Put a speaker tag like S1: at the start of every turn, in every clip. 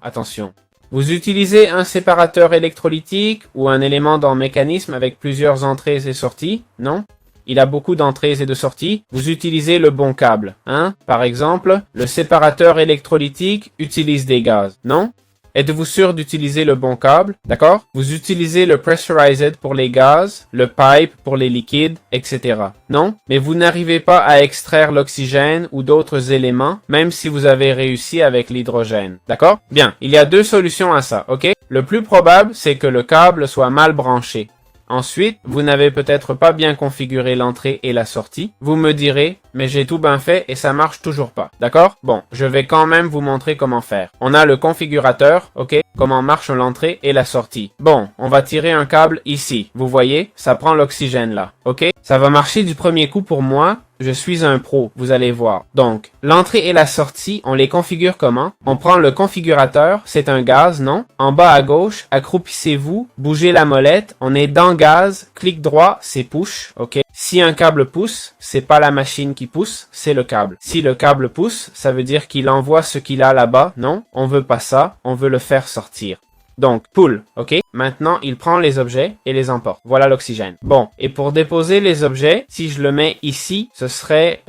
S1: attention. Vous utilisez un séparateur électrolytique ou un élément dans le mécanisme avec plusieurs entrées et sorties, non? Il a beaucoup d'entrées et de sorties. Vous utilisez le bon câble, hein? Par exemple, le séparateur électrolytique utilise des gaz, non? Êtes-vous sûr d'utiliser le bon câble, d'accord? Vous utilisez le pressurized pour les gaz, le pipe pour les liquides, etc. Non? Mais vous n'arrivez pas à extraire l'oxygène ou d'autres éléments, même si vous avez réussi avec l'hydrogène, d'accord? Bien, il y a deux solutions à ça, ok? Le plus probable, c'est que le câble soit mal branché. Ensuite, vous n'avez peut-être pas bien configuré l'entrée et la sortie. Vous me direz, mais j'ai tout bien fait et ça marche toujours pas. D'accord? Bon, je vais quand même vous montrer comment faire. On a le configurateur, ok? Comment marche l'entrée et la sortie. Bon, on va tirer un câble ici. Vous voyez? Ça prend l'oxygène là, ok? Ça va marcher du premier coup pour moi. Je suis un pro, vous allez voir. Donc, l'entrée et la sortie, on les configure comment? On prend le configurateur, c'est un gaz, non? En bas à gauche, accroupissez-vous, bougez la molette, on est dans gaz, clic droit, c'est push, ok? Si un câble pousse, c'est pas la machine qui pousse, c'est le câble. Si le câble pousse, ça veut dire qu'il envoie ce qu'il a là-bas, non? On veut pas ça, on veut le faire sortir. Donc, pull, ok? Maintenant, il prend les objets et les emporte. Voilà l'oxygène. Bon, et pour déposer les objets, si je le mets ici, ce serait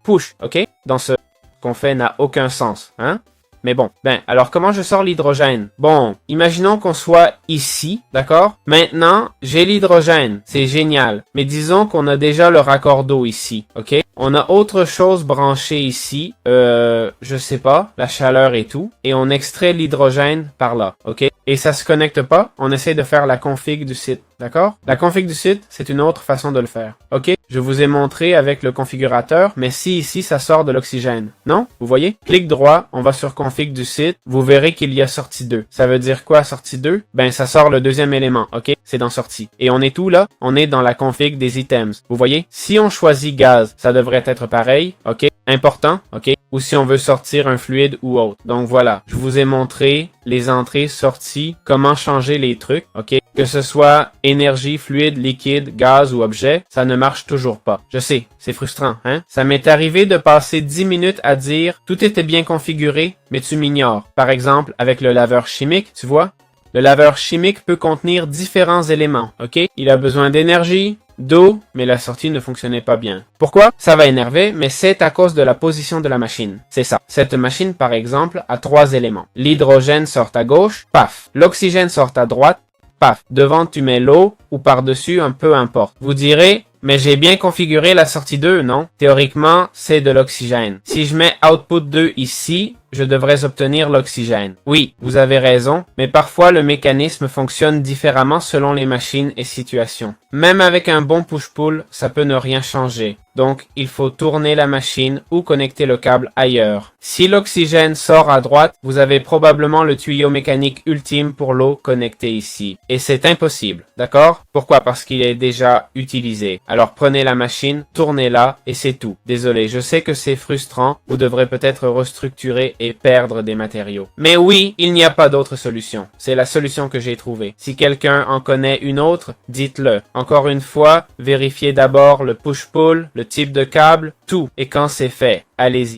S1: push, ok? Dans ce qu'on fait n'a aucun sens, hein? Mais bon, alors comment je sors l'hydrogène? Bon, imaginons qu'on soit ici, d'accord? Maintenant, j'ai l'hydrogène, c'est génial. Mais disons qu'on a déjà le raccord d'eau ici, ok? On a autre chose branchée ici, je sais pas, la chaleur et tout, et on extrait l'hydrogène par là, ok? Et ça se connecte pas, on essaie de faire la config du site, d'accord? La config du site, c'est une autre façon de le faire, ok? Je vous ai montré avec le configurateur, mais si ici ça sort de l'oxygène, non? Vous voyez? Clic droit, on va sur config du site, vous verrez qu'il y a sortie 2. Ça veut dire quoi sortie 2? Ça sort le deuxième élément, ok? C'est dans sortie. Et on est où là? On est dans la config des items. Vous voyez? Si on choisit gaz, ça devrait être pareil, ok? Important, ok? Ou si on veut sortir un fluide ou autre. Donc voilà, je vous ai montré les entrées, sorties, comment changer les trucs, ok? Que ce soit énergie, fluide, liquide, gaz ou objet, ça ne marche toujours pas. Je sais, c'est frustrant, hein? Ça m'est arrivé de passer 10 minutes à dire tout était bien configuré, mais tu m'ignores. Par exemple, avec le laveur chimique, tu vois? Le laveur chimique peut contenir différents éléments, ok? Il a besoin d'énergie, d'eau, mais la sortie ne fonctionnait pas bien. Pourquoi? Ça va énerver, mais c'est à cause de la position de la machine. C'est ça. Cette machine, par exemple, a 3 éléments. L'hydrogène sort à gauche, paf. L'oxygène sort à droite, paf. Devant, tu mets l'eau, ou par-dessus, un peu importe. Vous direz, mais j'ai bien configuré la sortie 2, non? Théoriquement, c'est de l'oxygène. Si je mets output 2 ici, je devrais obtenir l'oxygène. Oui, vous avez raison, mais parfois le mécanisme fonctionne différemment selon les machines et situations. Même avec un bon push-pull, ça peut ne rien changer. Donc, il faut tourner la machine ou connecter le câble ailleurs. Si l'oxygène sort à droite, vous avez probablement le tuyau mécanique ultime pour l'eau connecté ici. Et c'est impossible, d'accord? Pourquoi? Parce qu'il est déjà utilisé. Alors prenez la machine, tournez-la et c'est tout. Désolé, je sais que c'est frustrant, vous devrez peut-être restructurer et perdre des matériaux. Mais oui, il n'y a pas d'autre solution. C'est la solution que j'ai trouvée. Si quelqu'un en connaît une autre, dites-le. Encore une fois, vérifiez d'abord le push-pull, le type de câble, tout. Et quand c'est fait, allez-y.